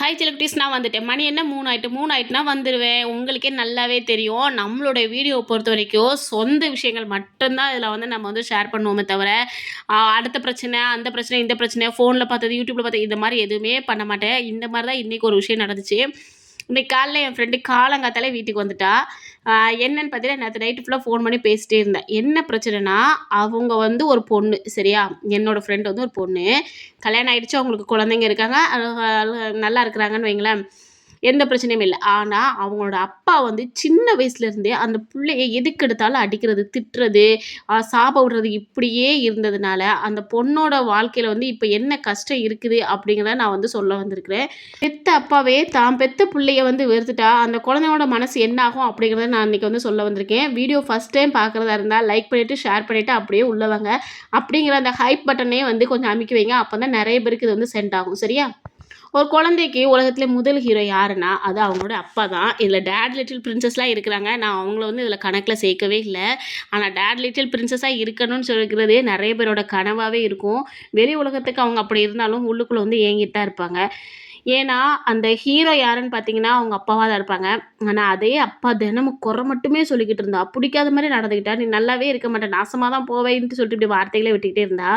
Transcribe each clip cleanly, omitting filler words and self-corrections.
Hi celebrities, நான் வந்துட்டேன். மணி என்ன 3 ஆயிட்டு 3 ஆயிட்டுனா வந்துடுவேன். உங்களுக்கே நல்லாவே தெரியும். நம்மளுடைய வீடியோ பொறுத்த வரைக்கும் சொந்த விஷயங்கள் மட்டும்தான் இதில் வந்து நம்ம வந்து ஷேர் பண்ணுவோமே தவிர, அடுத்த பிரச்சனை, அந்த பிரச்சனை, இந்த பிரச்சனை, ஃபோனில் பார்த்தது, யூடியூப்பில் பார்த்தது, இந்த மாதிரி எதுவுமே பண்ண மாட்டேன். இந்த மாதிரி தான் இன்றைக்கி ஒரு விஷயம் நடந்துச்சு. இன்றைக்கி காலையில் என் ஃப்ரெண்டு காலங்காத்தாலே வீட்டுக்கு வந்துட்டா. என்னன்னு பார்த்தீங்கன்னா, நேற்று நைட்டு ஃபுல்லாக ஃபோன் பண்ணி பேசிட்டே இருந்தேன். என்ன பிரச்சனைனா, அவங்க வந்து ஒரு பொண்ணு, சரியா? என்னோடய ஃப்ரெண்டு வந்து ஒரு பொண்ணு. கல்யாணம் ஆகிடுச்சு, அவங்களுக்கு குழந்தைங்க இருக்காங்க, நல்லா இருக்கிறாங்கன்னு வைங்களேன், எந்த பிரச்சனையும் இல்லை. ஆனால் அவங்களோட அப்பா வந்து சின்ன வயசுலேருந்தே அந்த பிள்ளைய எதுக்கு எடுத்தாலும் அடிக்கிறது, திட்டுறது, சாப விடுறது இப்படியே இருந்ததுனால அந்த பொண்ணோட வாழ்க்கையில் வந்து இப்போ என்ன கஷ்டம் இருக்குது அப்படிங்கிறத நான் வந்து சொல்ல வந்திருக்கிறேன். பெத்த அப்பாவே தான் பெத்த பிள்ளைய வந்து வெறுத்துட்டா அந்த குழந்தையோட மனசு என்ன ஆகும் அப்படிங்கிறத நான் இன்றைக்கி வந்து சொல்ல வந்திருக்கேன். வீடியோ ஃபஸ்ட் டைம் பார்க்குறதா இருந்தால் லைக் பண்ணிவிட்டு ஷேர் பண்ணிவிட்டு அப்படியே உள்ளவங்க அப்படிங்கிற அந்த ஹைப் பட்டனே வந்து கொஞ்சம் அமைக்க வைங்க. அப்போ தான் நிறைய பேருக்கு இது வந்து சென்ட் ஆகும், சரியா? ஒரு குழந்தைக்கு உலகத்திலே முதல் ஹீரோ யாருன்னா அது அவங்களோட அப்பா தான். இதில் டேட் லிட்டில் பிரின்சஸ்லாம் இருக்கிறாங்க. நான் அவங்கள வந்து இதில் கணக்கில் சேர்க்கவே இல்லை. ஆனால் டேட் லிட்டில் பிரின்சஸாக இருக்கணும்னு சொல்லிக்கிறதே நிறைய பேரோட கனவாகவே இருக்கும். வெளி உலகத்துக்கு அவங்க அப்படி இருந்தாலும் உள்ளுக்குள்ளே வந்து ஏங்கிட்டு தான் இருப்பாங்க. ஏன்னா அந்த ஹீரோ யாருன்னு பார்த்தீங்கன்னா அவங்க அப்பாவாக தான் இருப்பாங்க. ஆனால் அதே அப்பா தினமும் குறை மட்டுமே சொல்லிக்கிட்டு இருந்தா, பிடிக்காத மாதிரி நடந்துக்கிட்டா, நீ நல்லாவே இருக்க மாட்டேன், நாசமாக தான் போவேன்ட்டு சொல்லிட்டு இப்படி வார்த்தைகளே விட்டுக்கிட்டே இருந்தா,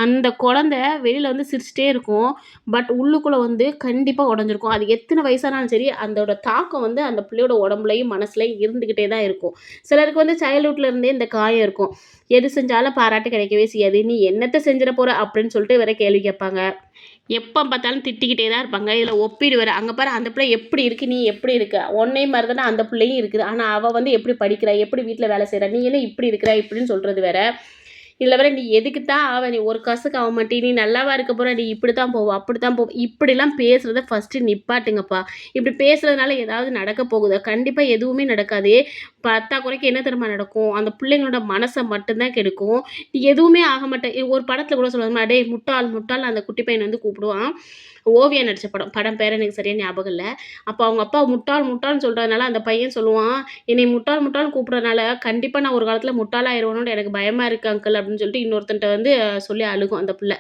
அந்த குழந்தை வெளியில் வந்து சிரிச்சிட்டே இருக்கும். பட் உள்ளுக்குள்ளே வந்து கண்டிப்பாக உடஞ்சிருக்கும். அது எத்தனை வயசானாலும் சரி அதோட தாக்கம் வந்து அந்த பிள்ளையோட உடம்புலையும் மனசுலையும் இருந்துக்கிட்டே தான் இருக்கும். சிலருக்கு வந்து சைல்ட்ஹுட்லேருந்தே இந்த காயம் இருக்கும். எது செஞ்சாலும் பாராட்டு கிடைக்கவே செய்யாது. நீ என்னத்தை செஞ்சிட போகிற அப்படின்னு சொல்லிட்டு வேற கேள்வி கேட்பாங்க. எப்போ பார்த்தாலும் திட்டிக்கிட்டே தான் இருப்பாங்க. இதில் ஒப்பிடு வேறு. அங்கே பாரு அந்த பிள்ளை எப்படி இருக்குது, நீ எப்படி இருக்க, உன்னை மாதிரி தானே அந்த பிள்ளையும் இருக்குது, ஆனால் அவள் வந்து எப்படி படிக்கிறா, எப்படி வீட்டில் வேலை செய்கிறா, நீ என்ன இப்படி இருக்கிற இப்படின்னு சொல்கிறது வேற. இதில் வேற நீ எதுக்கு தான் நீ ஒரு காசுக்கு ஆக மாட்டே, நீ நல்லாவா இருக்க போகிற, நீ இப்படி தான் போவோம் அப்படி தான் போவோம், இப்படிலாம் பேசுகிறத ஃபஸ்ட்டு நிப்பாட்டுங்கப்பா. இப்படி பேசுகிறதுனால ஏதாவது நடக்க போகுதா? கண்டிப்பாக எதுவுமே நடக்காது. பத்தாக்குறைக்கு என்ன தெரியுமா நடக்கும், அந்த பிள்ளைங்களோட மனசை மட்டும்தான் கெடுக்கும். நீ எதுவுமே ஆக மாட்டேன். ஒரு படத்தில் கூட சொல்லுவாங்க, டே முட்டாள் முட்டாள் அந்த குட்டி பையனை வந்து கூப்பிடுவான். ஓவியா நடித்த படம் பேர் எனக்கு சரியாக ஞாபகம் இல்லை. அப்போ அவங்க அப்பா முட்டாள் முட்டாள்னு சொல்கிறதுனால அந்த பையன் சொல்லுவான், என்னை முட்டாள் முட்டாள்னு கூப்பிட்றதுனால கண்டிப்பாக நான் ஒரு காலத்தில் முட்டாளாயிருவேணும்னு எனக்கு பயமாக இருக்குது அங்கிள் அப்படின்னு சொல்லிட்டு இன்னொருத்தன்ட்ட வந்து சொல்லி அழுகும் அந்த பிள்ளை.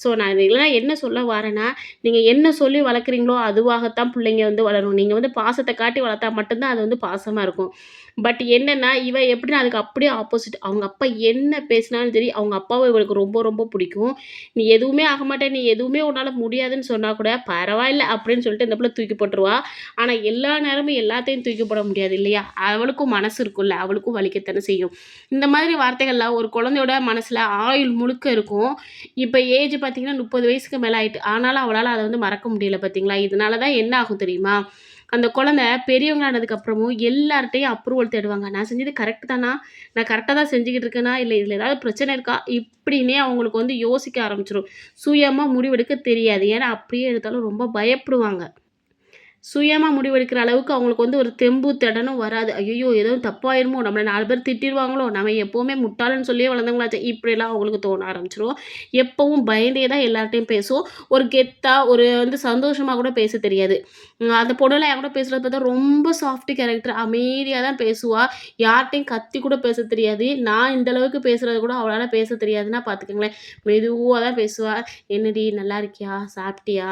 ஸோ நான் இதெல்லாம் என்ன சொல்ல வரேன்னா, நீங்கள் என்ன சொல்லி வளர்க்குறீங்களோ அதுவாகத்தான் பிள்ளைங்க வந்து வளரும். நீங்கள் வந்து பாசத்தை காட்டி வளர்த்தா மட்டும்தான் அது வந்து பாசமாக இருக்கும். பட் என்னென்னா இவ எப்படின்னா அதுக்கு அப்படியே ஆப்போசிட். அவங்க அப்பா என்ன பேசினாலும் சரி அவங்க அப்பாவை இவளுக்கு ரொம்ப ரொம்ப பிடிக்கும். நீ எதுவுமே ஆக மாட்டேன், நீ எதுவுமே உன்னால் முடியாதுன்னு சொன்னால் கூட பரவாயில்ல அப்படின்னு சொல்லிட்டு இந்த பிள்ளை தூக்கி போட்டுருவா. ஆனால் எல்லா நேரமும் எல்லாத்தையும் தூக்கி போட முடியாது இல்லையா? அவளுக்கும் மனசு இருக்கும்ல, அவளுக்கும் வலிக்கத்தானே செய்யும். இந்த மாதிரி வார்த்தைகள்லாம் ஒரு குழந்தையோட மனசில் ஆயுள் முழுக்க இருக்கும். இப்போ ஏஜ் பார்த்தீங்கன்னா 30 வயசுக்கு மேலே ஆயிட்டு. ஆனாலும் அவளால் அதை வந்து மறக்க முடியல பார்த்தீங்களா? இதனால தான் என்ன ஆகும் தெரியுமா? அந்த குழந்தை பெரியவங்களானதுக்கப்புறமும் எல்லார்ட்டையும் அப்ரூவல் தேடுவாங்க. நான் செஞ்சது கரெக்ட் தானா? நான் கரெக்டாக தான் செஞ்சுக்கிட்டு இருக்கேனா? இல்லை இதில் ஏதாவது பிரச்சனை இருக்கா? இப்படின்னே அவங்களுக்கு வந்து யோசிக்க ஆரம்பிச்சிடும். சுயமாக முடிவெடுக்க தெரியாது. ஏன்னா அப்படியே எடுத்தாலும் ரொம்ப பயப்படுவாங்க. சுயமாக முடிவெடுக்கிற அளவுக்கு அவங்களுக்கு வந்து ஒரு தெம்பு திடனும் வராது. ஐயோ எதுவும் தப்பாயிருமோ, நம்மளை 4 பேர் திட்டிடுவாங்களோ, நம்ம எப்போவுமே முட்டாளன்னு சொல்லியே வளர்ந்தவங்களாச்சு, இப்படிலாம் அவங்களுக்கு தோண ஆரம்பிச்சிடும். எப்பவும் பயந்தே தான் எல்லார்ட்டையும் பேசும். ஒரு கெத்தா ஒரு வந்து சந்தோஷமாக கூட பேச தெரியாது. அந்த பொண்ணுலாம் என் கூட பேசுகிறது பார்த்தா ரொம்ப சாஃப்ட் கேரக்டர், அமைதியாக தான் பேசுவாள். யார்கிட்டையும் கத்தி கூட பேச தெரியாது. நான் இந்த அளவுக்கு பேசுகிறது கூட அவளால் பேச தெரியாதுன்னா பார்த்துக்கங்களேன். மெதுவாக தான் பேசுவாள். என்னடி நல்லா இருக்கியா, சாப்பிட்டியா,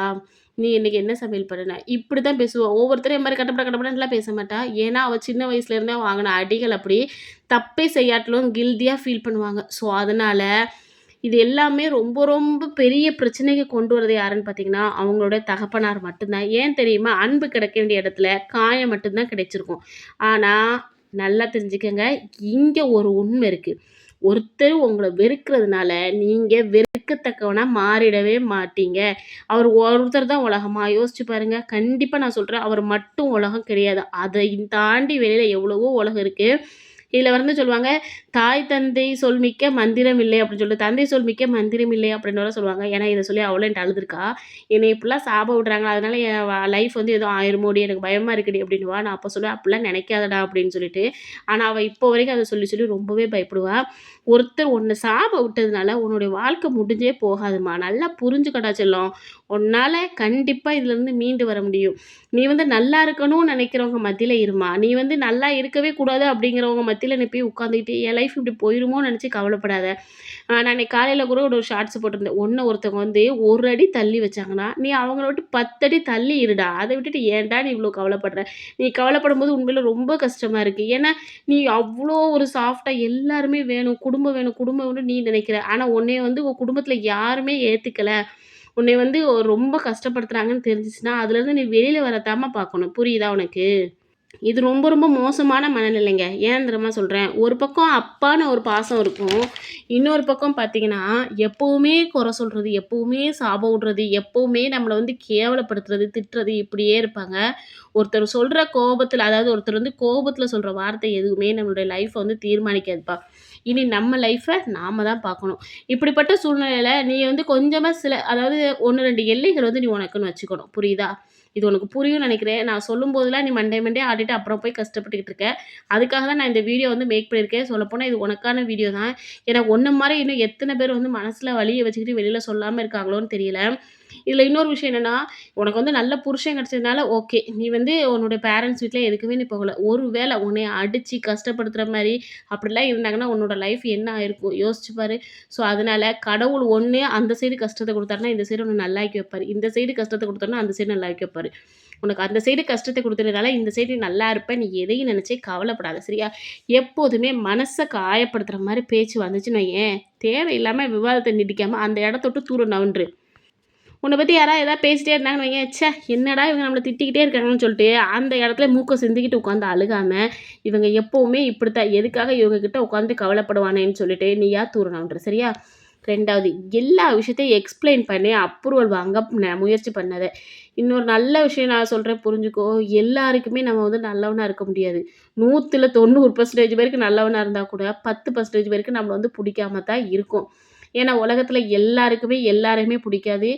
நீ இன்னைக்கு என்ன சமையல் பண்ணுன, இப்படி தான் பேசுவா. ஒவ்வொருத்தரும் இந்த மாதிரி கட்டப்படலாம் பேச மாட்டா. ஏன்னா அவள் சின்ன வயசுலேருந்தே வாங்கின அடிகள் அப்படி. தப்பே செய்யாட்டிலும் கில்ட்டியாக ஃபீல் பண்ணுவாங்க. ஸோ அதனால் இது எல்லாமே ரொம்ப ரொம்ப பெரிய பிரச்சனைக்கு கொண்டு வரது யாருன்னு பார்த்தீங்கன்னா அவங்களோட தகப்பனார் மட்டும்தான். ஏன் தெரியுமா? அன்பு கிடைக்க வேண்டிய இடத்துல காயம் மட்டும்தான் கிடைச்சிருக்கும். ஆனால் நல்லா தெரிஞ்சுக்கங்க, இங்கே ஒரு உண்மை இருக்குது. ஒருத்தர் உங்களை வெறுக்கிறதுனால நீங்கள் வெறுக்கத்தக்கவனா மாறிடவே மாட்டீங்க. அவர் ஒருத்தர் தான் உலகமா? யோசிச்சு பாருங்க. கண்டிப்பாக நான் சொல்கிறேன், அவர் மட்டும் உலகம் கிடையாது. அதை தாண்டி வெளியில் எவ்வளவோ உலகம் இருக்குது. இதில் வந்து சொல்லுவாங்க, தாய் தந்தை சொல் மிக்க மந்திரம் இல்லை அப்படின்னு சொல்லிட்டு, தந்தை சொல் மிக்க மந்திரம் இல்லை அப்படின்னு வர சொல்லுவாங்க. ஏன்னா இதை சொல்லி அவளே என்கிட்ட அழுதுருக்கா. என்னை இப்படிலாம் சாபம் விடுறாங்க, அதனால என் லைஃப் வந்து எதுவும் ஆயிருமோடி, எனக்கு பயமாக இருக்குடி அப்படின்னுவா. நான் அப்போ சொல்லுவேன், அப்படிலாம் நினைக்காதடா அப்படின்னு சொல்லிட்டு. ஆனால் அவள் இப்போ வரைக்கும் அதை சொல்லி சொல்லி ரொம்பவே பயப்படுவா. ஒருத்தர் உன்னை சாபம் விட்டதுனால உன்னுடைய வாழ்க்கை முடிஞ்சே போகாதுமா, நல்லா புரிஞ்சுக்கடா செல்லம். உன்னால் கண்டிப்பாக இதுலேருந்து மீண்டு வர முடியும். நீ வந்து நல்லா இருக்கணும்னு நினைக்கிறவங்க மத்தியில் இருமா. நீ வந்து நல்லா இருக்கவே கூடாது அப்படிங்கிறவங்க மத்தியில் மத்தியில நீ போய் உட்காந்துக்கிட்டு என் லைஃப் இப்படி போயிருமோன்னு நினச்சி கவலைப்படாத. நான் இன்னைக்கு காலையில கூட ஒரு ஷார்ட்ஸ் போட்டிருந்தேன். ஒருத்தவங்க வந்து 1 அடி தள்ளி வச்சாங்கன்னா, நீ அவங்கள விட்டு 10 அடி தள்ளி இருடா. அத விட்டுட்டு ஏன்டா நீ இவ்வளோ கவலைப்படுற? நீ கவலைப்படும்போது உண்மையில ரொம்ப கஷ்டமா இருக்கு. ஏன்னா, நீ அவ்ளோ ஒரு சாஃப்ட்டா எல்லாருமே வேணும், குடும்பம் வேணும், குடும்பம் வேணும்னு நீ நினைக்கிற. ஆனா உன்னைய வந்து உன் குடும்பத்தில யாருமே ஏத்துக்கல. உன்னைய வந்து ரொம்ப கஷ்டப்படுத்துறாங்கன்னு தெரிஞ்சுச்சுன்னா, அதுலேருந்து நீ வெளியில வரத்தாம்மா பார்க்கணும். புரியுதா உனக்கு? இது ரொம்ப ரொம்ப மோசமான மனநிலைங்க. ஏன் தெரியுமா சொல்றேன்? ஒரு பக்கம் அப்பான்னு ஒரு பாசம் இருக்கும். இன்னொரு பக்கம் பார்த்தீங்கன்னா, எப்பவுமே குறை சொல்றது, எப்பவுமே சாபம் விடுறது, எப்பவுமே நம்மள வந்து கேவலப்படுத்துறது, திட்டுறது இப்படியே இருப்பாங்க. ஒருத்தர் சொல்ற கோபத்தில அதாவது ஒருத்தர் வந்து கோபத்தில சொல்ற வார்த்தை எதுவுமே நம்மளுடைய லைஃப்ப வந்து தீர்மானிக்காதுப்பா. இனி நம்ம லைஃப்ப நாம தான் பார்க்கணும். இப்படிப்பட்ட சூழ்நிலையில நீ வந்து கொஞ்சமா அதாவது 1, 2 எல்லைகள் வந்து நீ உனக்குன்னு வச்சுக்கணும். புரியுதா? இது உனக்கு புரியும்னு நினைக்கிறேன். நான் சொல்லும்போதெல்லாம் நீ மண்டை மண்டையா ஆடிட்டு அப்புறம் போய் கஷ்டப்பட்டுக்கிட்டு இருக்க. அதுக்காக தான் நான் இந்த வீடியோ வந்து மேக் பண்ணியிருக்கேன். சொல்லப்போனா இது உனக்கான வீடியோ தான். ஏன்னா உன்ன மாரி இன்னும் எத்தன பேர் வந்து மனசுல வலிய வச்சுக்கிட்டு வெளியில சொல்லாம இருக்காங்களோன்னு தெரியல. இதில இன்னொரு விஷயம் என்னன்னா, உனக்கு வந்து நல்ல புருஷன் கிடைச்சதுனால ஓகே. நீ வந்து உன்னோட பேரண்ட்ஸ் வீட்ல எதுக்குமே நீ போகல. ஒரு வேள உன்னைய அடிச்சு கஷ்டப்படுத்துற மாரி அப்படிலாம் இருந்தாங்கன்னா, உன்னோட லைஃப் என்ன ஆயிருக்கும்? யோசிச்சு பாரு. ஸோ, அதனால கடவுள் ஒண்ணு அந்த சைடு கஷ்டத்த குடுத்தாருன்னா, இந்த சைடு உன்ன நல்லாக்கி வைப்பாரு. இந்த சைடு கஷ்டத்த குடுத்தாருன்னா, அந்த சைடு நல்லாக்கி வைப்பாரு. உனக்கு அந்த சைடு கஷ்டத்த குடுத்ததுனால, இந்த சைடு நீ நல்லா இருப்ப. நீ எதையும் நினைச்சே கவலைப்படாத. சரியா? எப்போதுமே மனச காயப்படுத்துற மாரி பேச்சு வந்துச்சுன்னு வையேன், தேவையில்லாம விவாதத்த நீட்டிக்காம அந்த இடத்த விட்டு தூர நவுன்று. உன்னை பற்றி யாராவது எதாவது பேசிட்டே இருந்தாங்கன்னு வைங்க, ச்சே என்னடா இவங்க நம்மளை திட்டிக்கிட்டே இருக்காங்கன்னு சொல்லிட்டு அந்த இடத்துல மூக்கை சிந்திக்கிட்டு உட்காந்து அழுகாம இவங்க எப்போவுமே இப்படித்தான் எதுக்காக இவங்க கிட்ட உட்காந்து கவலைப்படுவானேன்னு சொல்லிட்டு நீயா தூரணுன்ற சரியா. 2வது எல்லா விஷயத்தையும் எக்ஸ்பிளைன் பண்ணி அப்ரூவல் வாங்க முயற்சி பண்ணாத. இன்னொரு நல்ல விஷயம் நான் சொல்கிறேன் புரிஞ்சுக்கோ. எல்லாருக்குமே நம்ம வந்து நல்லவனாக இருக்க முடியாது. 100ல் 90% பேருக்கு நல்லவனாக இருந்தால் கூட 10% பேருக்கு நம்மளை வந்து பிடிக்காம தான் இருக்கும். ஏன்னா உலகத்தில் எல்லாருக்குமே எல்லாரையுமே பிடிக்காது.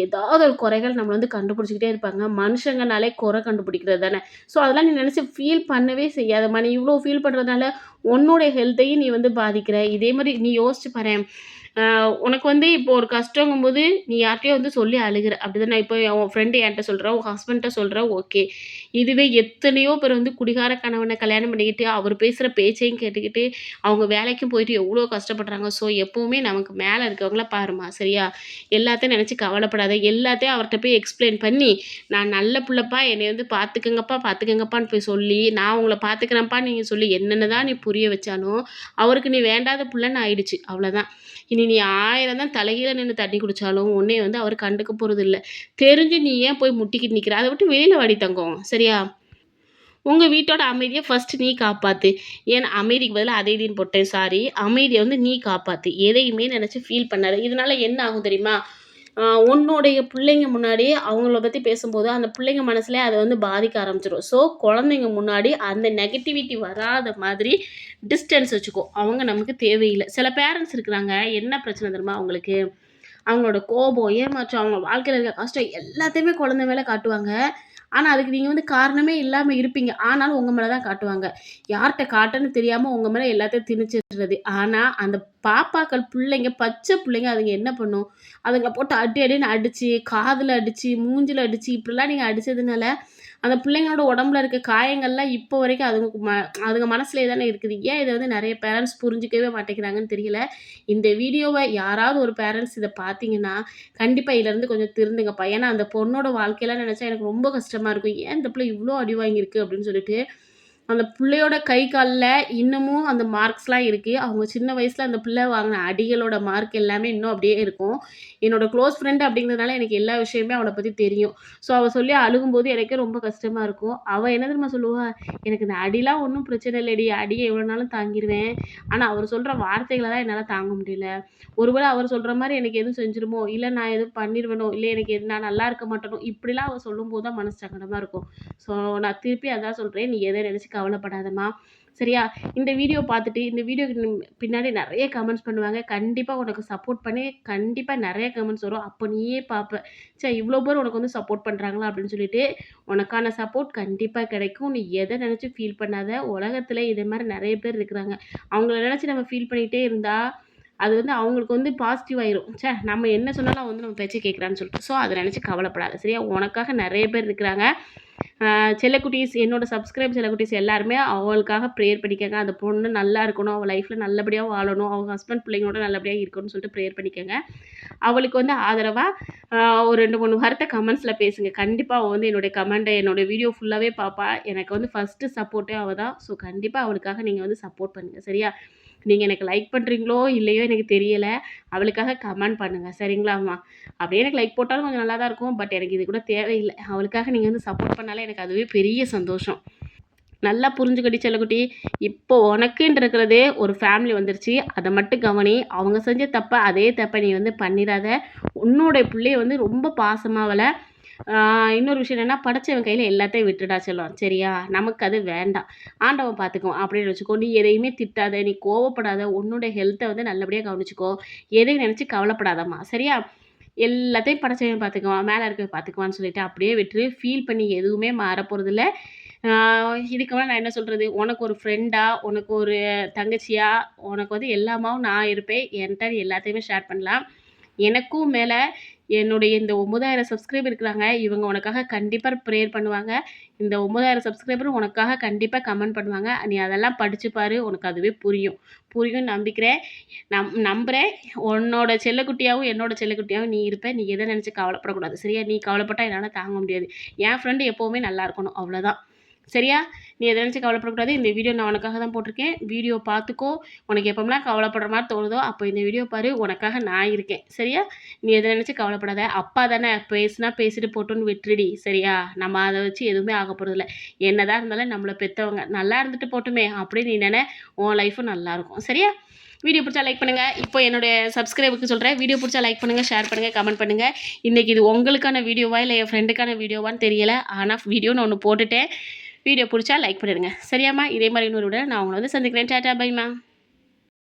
ஏதாவது ஒரு குறைகள் நம்மள வந்து கண்டுபிடிச்சிக்கிட்டே இருப்பாங்க. மனுஷங்கனாலே குறை கண்டுபிடிக்கிறது தானே. ஸோ அதெல்லாம் நீ நினச்சி ஃபீல் பண்ணவே செய்யாதம்மா. நீ இவ்வளோ ஃபீல் பண்ணுறதுனால உன்னுடைய ஹெல்த்தையும் நீ வந்து பாதிக்கிற. இதே மாதிரி நீ யோசிச்சு பாரேன். உனக்கு வந்து இப்போ ஒரு கஷ்டங்கும்போது நீ யார்ட்டயோ வந்து சொல்லி அழுகுற. அப்படிதானே? இப்போ உன் ஃப்ரெண்டு என்ட்ட சொல்றா, உன் ஹஸ்பண்ட்ட சொல்றா ஓகே. இதுவே எத்தனையோ பேர் வந்து குடிகார கணவன கல்யாணம் பண்ணிக்கிட்டு, அவர் பேசுற பேச்சையும் கேட்டுக்கிட்டு, அவங்க வேலைக்கும் போயிட்டு எவ்வளோ கஷ்டப்படுறாங்க. ஸோ எப்பவுமே நமக்கு மேல இருக்கவங்கள பாரும்மா. சரியா? எல்லாத்தையும் நினச்சு கவலைப்படாத. எல்லாத்தையும் அவர்ட்ட போய் எக்ஸ்பிளைன் பண்ணி, நான் நல்ல புள்ளப்பா என்னைய வந்து பார்த்துக்கங்கப்பா, பார்த்துக்கங்கப்பான்னு போய் சொல்லி, நான் உங்கள பார்த்துக்கிறேன்ப்பான்னு நீங்க சொல்லி என்னென்ன தான் நீ புரிய வச்சாலும், அவருக்கு நீ வேண்டாத புள்ளன்னு ஆயிடுச்சு. அவ்வளோதான். இனி நீ 1000 தான் தலைகீழ நின்னு தண்ணி குடிச்சாலும், உன்னைய வந்து அவரு கண்டுக்க போறதில்ல. தெரிஞ்சு நீ ஏன் போய் முட்டிக்கிட்டு நிக்கிற? அத விட்டு வெளியில வாடி தங்கம். சரியா? உங்க வீட்டோட அமைதிய ஃபர்ஸ்ட்டு நீ காப்பாத்து. ஏன்னா அமைதிக்கு பதிலா அதை இதுன்னு போட்டேன் சாரி. அமைதிய வந்து நீ காப்பாத்து. எதையுமே நெனச்சு ஃபீல் பண்ணாத. இதனால என்ன ஆகும் தெரியுமா? உன்னுடைய பிள்ளைங்க முன்னாடி அவங்கள பத்தி பேசும்போது, அந்த பிள்ளைங்க மனசுலயே அத வந்து பாதிக்க ஆரம்பிச்சுரும். ஸோ, குழந்தைங்க முன்னாடி அந்த நெகட்டிவிட்டி வராத மாதிரி டிஸ்டன்ஸ் வச்சுக்கோ. அவங்க நமக்கு தேவையில்ல. சில பேரண்ட்ஸ் இருக்கிறாங்க, என்ன பிரச்சனை தெரியுமா அவங்களுக்கு? அவங்களோட கோபம், ஏமாற்றம், அவங்க வாழ்க்கையில இருக்க கஷ்டம் எல்லாத்தையுமே குழந்தை மேல காட்டுவாங்க. ஆனா, அதுக்கு நீங்க வந்து காரணமே இல்லாம இருப்பீங்க. ஆனாலும் உங்க மேல தான் காட்டுவாங்க. யார்ட்ட காட்டன்னு தெரியாம உங்க மேல எல்லாத்தையும் திணிச்சிடுறது. ஆனா, அந்த பாப்பாக்கள் புள்ளைங்க, பச்சை புள்ளைங்க அதுங்க என்ன பண்ணும்? அதுங்கள போட்டு அடி அடின்னு அடிச்சு, காதுல அடிச்சு, மூஞ்சில அடிச்சு இப்படிலாம் நீங்க அடிச்சதுனால, அந்த பிள்ளைங்களோட உடம்புல இருக்க காயங்கள்லாம் இப்போ வரைக்கும் அதுங்க மனசுலயே தானே இருக்குது. ஏன் இத வந்து நெறைய பேரண்ட்ஸ் புரிஞ்சுக்கவே மாட்டேங்கிறாங்கன்னு தெரியல. இந்த வீடியோவ யாராவது ஒரு பேரண்ட்ஸ் இத பார்த்தீங்கன்னா, கண்டிப்பா இதுலருந்து கொஞ்சம் திருந்துங்கப்பா. ஏன்னா, அந்த பொண்ணோட வாழ்க்கையெல்லாம் நெனச்சா எனக்கு ரொம்ப கஷ்டமா இருக்கும். ஏன் இந்த பிள்ளை இவ்ளோ அடி வாங்கியிருக்கு அப்படின்னு சொல்லிட்டு. அந்த புள்ளையோட கை, கால்ல இன்னமும் அந்த மார்க்ஸ்லாம் இருக்கு. அவங்க சின்ன வயசுல அந்த பிள்ளை வாங்கின அடிகளோட மார்க் எல்லாமே இன்னும் அப்படியே இருக்கும். என்னோட க்ளோஸ் ஃப்ரெண்ட் அப்படிங்கிறதுனால எனக்கு எல்லா விஷயமுமே அவள பத்தி தெரியும். ஸோ, அவ சொல்லி அழுகும்போது எனக்கே ரொம்ப கஷ்டமா இருக்கும். அவ என்ன தெரியுமா சொல்லுவா? "எனக்கு இந்த அடிலாம் ஒண்ணும் பிரச்சனை இல்லடி. அடிய எவ்வளோனாலும் தாங்கிருவேன். ஆனா, அவர் சொல்ற வார்த்தைகள தான் என்னால தாங்க முடியல. ஒருவேளை அவர் சொல்ற மாரி எனக்கு எதுவும் செஞ்சுருமோ, இல்ல நான் எதுவும் பண்ணிருவேனோ, இல்ல எனக்கு நான் நல்லா இருக்க மாட்டேனோ, இப்படிலாம் அவ சொல்லும்போது தான் மனசு சங்கடமா இருக்கும். ஸோ, நான் திருப்பி அதான் சொல்றேன். நீ எத நினைச்சு கவலைப்படாதம்மா. சரியா? இந்த வீடியோ பார்த்துட்டு இந்த வீடியோக்கு பின்னாடி நெறைய கமெண்ட்ஸ் பண்ணுவாங்க. கண்டிப்பா உனக்கு சப்போர்ட் பண்ணி கண்டிப்பா நெறைய கமெண்ட்ஸ் வரும். அப்போ நீயே பார்ப்ப. ச்சே இவ்ளோ பேர் உனக்கு வந்து சப்போர்ட் பண்றாங்களா அப்படின்னு சொல்லிட்டு, உனக்கான சப்போர்ட் கண்டிப்பா கிடைக்கும். நீ எத நினைச்சு ஃபீல் பண்ணாத. உலகத்துல இதே மாரி நெறைய பேர் இருக்கிறாங்க. அவங்கள நினைச்சு நம்ம ஃபீல் பண்ணிட்டே இருந்தா, அது வந்து அவங்களுக்கு வந்து பாசிட்டிவ் ஆயிரும். ச்சே நம்ம என்ன சொன்னாலும் அவன் வந்து நம்ம பேச்ச கேட்குறான்னு சொல்லிட்டு. ஸோ, அத நினைச்சு கவலைப்படாத. சரியா? உனக்காக நெறைய பேர் இருக்கிறாங்க. செல்லக்குட்டீஸ், என்னோட சப்ஸ்கிரைப் செல்லக்குட்டீஸ் எல்லாருமே அவளுக்காக ப்ரேயர் பண்ணிக்கங்க. அந்த பொண்ணு நல்லா இருக்கணும், அவள் லைஃப்பில் நல்லபடியாக வாழணும், அவங்க ஹஸ்பண்ட் பிள்ளைங்களோட நல்லபடியாக இருக்கணும்னு சொல்லிட்டு ப்ரேயர் பண்ணிக்கங்க. அவளுக்கு வந்து ஆதரவாக ஒரு 2, 3 வார்த்தை கமெண்ட்ஸில் பேசுங்க. கண்டிப்பாக அவள் வந்து என்னுடைய கமெண்ட்டை, என்னோடய வீடியோ ஃபுல்லாகவே பார்ப்பா. எனக்கு வந்து ஃபஸ்ட்டு சப்போர்ட்டே அவள் தான். ஸோ கண்டிப்பாக அவளுக்காக நீங்கள் வந்து சப்போர்ட் பண்ணுங்கள், சரியா? நீங்கள் எனக்கு லைக் பண்ணுறீங்களோ இல்லையோ எனக்கு தெரியலை, அவளுக்காக கமெண்ட் பண்ணுங்கள், சரிங்களாம்மா? அப்படியே எனக்கு லைக் போட்டாலும் கொஞ்சம் நல்லா தான் இருக்கும். பட் எனக்கு இது கூட தேவையில்லை. அவளுக்காக நீங்கள் வந்து சப்போர்ட் பண்ணாலே எனக்கு அதுவே பெரிய சந்தோஷம். நல்லா புரிஞ்சுக்கடி செல்லக்குட்டி. இப்போ உனக்குன்னு இருக்கிறதே ஒரு ஃபேமிலி வந்துருச்சு. அதை மட்டும் கவனி. அவங்க செஞ்ச தப்பை அதே தப்பை நீ வந்து பண்ணிடாத. உன்னோட பிள்ளைய வந்து ரொம்ப பாசமாக அவளை. இன்னொரு விஷயம் என்னென்னா, படைச்சவன் கையில் எல்லாத்தையும் விட்டுடா செல்லம், சரியா? நமக்கு அது வேண்டாம், ஆண்டவன் பார்த்துக்குவோம் அப்படின்னு வச்சுக்கோ. நீ எதையுமே திட்டாத, நீ கோவப்படாத, உன்னோட ஹெல்த்தை வந்து நல்லபடியாக கவனிச்சிக்கோ. எதையும் நினச்சி கவலைப்படாதம்மா, சரியா? எல்லாத்தையும் படைச்சவன் பார்த்துக்குவான், மேலே இருக்க பார்த்துக்குவான்னு சொல்லிட்டு அப்படியே விட்டு ஃபீல் பண்ணி எதுவுமே மாற போகிறதில்ல. இதுக்கு மேலே நான் என்ன சொல்கிறது? உனக்கு ஒரு ஃப்ரெண்டா, உனக்கு ஒரு தங்கச்சியா, உனக்கு வந்து எல்லாமாவும் நான் இருப்பேன். என்கிட்ட நீ எல்லாத்தையுமே ஷேர் பண்ணலாம். எனக்கும் மேலே என்னுடைய இந்த 9000 சப்ஸ்கிரைபர் இருக்கிறாங்க. இவங்க உனக்காக கண்டிப்பாக ப்ரேயர் பண்ணுவாங்க. இந்த 9000 சப்ஸ்கிரைபரும் உனக்காக கண்டிப்பாக கமெண்ட் பண்ணுவாங்க. நீ அதெல்லாம் படித்து பாரு, உனக்கு அதுவே புரியும்னு நம்பிக்கிறேன். நம்புகிறேன். உன்னோட செல்லக்குட்டியாகவும் என்னோட செல்லக்குட்டியாகவும் நீ இருப்ப. நீ எதை நினச்சி கவலைப்படக்கூடாது, சரியா? நீ கவலைப்பட்டால் என்னால் தாங்க முடியாது. என் ஃப்ரெண்டு எப்போவுமே நல்லா இருக்கணும், அவ்வளோதான், சரியா? நீ எதை நினச்சி கவலைப்படக்கூடாது. இந்த வீடியோ நான் உனக்காக தான் போட்டிருக்கேன். வீடியோ பார்த்துக்கோ. உனக்கு எப்போம்லாம் கவலைப்படுற மாதிரி தோணுதோ அப்போ இந்த வீடியோ பாரு. உனக்காக நான் இருக்கேன், சரியா? நீ எதை நினச்சி கவலைப்படாத. அப்பா தானே, பேசுனா பேசிட்டு போட்டோன்னு விட்டுடி, சரியா? நம்ம அதை வச்சு எதுவுமே ஆக போகிறதில்ல. என்னதான் இருந்தாலும் நம்மளை பெற்றவங்க நல்லா இருந்துட்டு போட்டுமே அப்படின்னு நீ நினை. உன் லைஃப்பும் நல்லாயிருக்கும், சரியா? வீடியோ பிடிச்சா லைக் பண்ணுங்கள். இப்போ என்னுடைய சப்ஸ்கிரைபருக்கு சொல்கிறேன், வீடியோ பிடிச்சா லைக் பண்ணுங்கள், ஷேர் பண்ணுங்கள், கமெண்ட் பண்ணுங்கள். இன்றைக்கி இது உங்களுக்கான வீடியோவா இல்லை என் ஃப்ரெண்டுக்கான வீடியோவான்னு தெரியலை. ஆனால் வீடியோன்னு ஒன்று போட்டுட்டேன். வீடியோ பிடிச்சா லைக் பண்ணிடுங்க, சரியாம்மா? இதே மாதிரி இன்னொரு விட நான் உங்களை வந்து சந்திக்கிறேன். டாட்டா, பைம்மா.